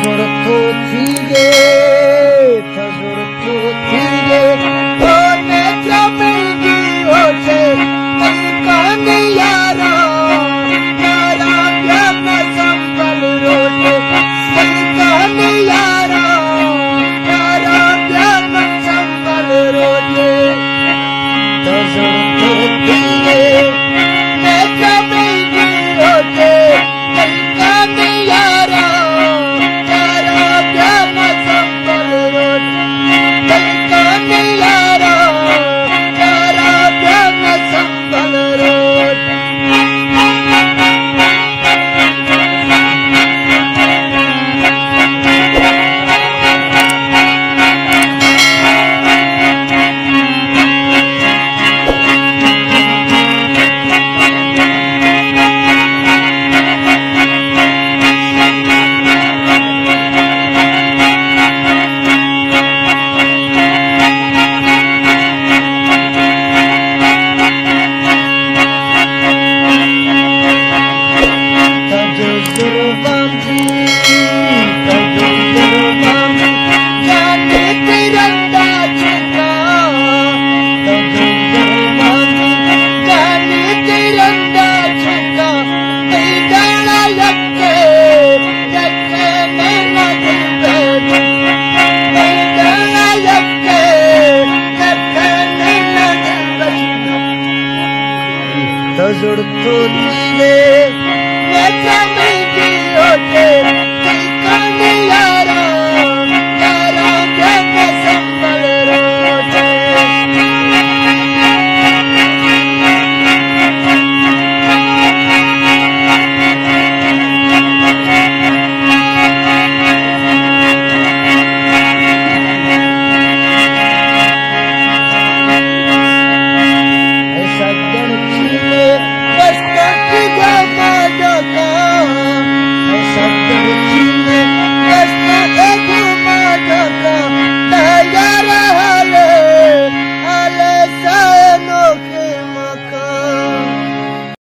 તજુરતો થી ગે ઓને જમેગી હોશે તન યારો તારા પ્યાર સંભલ રોટે તન યારો તારા પ્યાર સંભલ રોટે તજુરતો થી ગે જમેગી હોશે તન યારો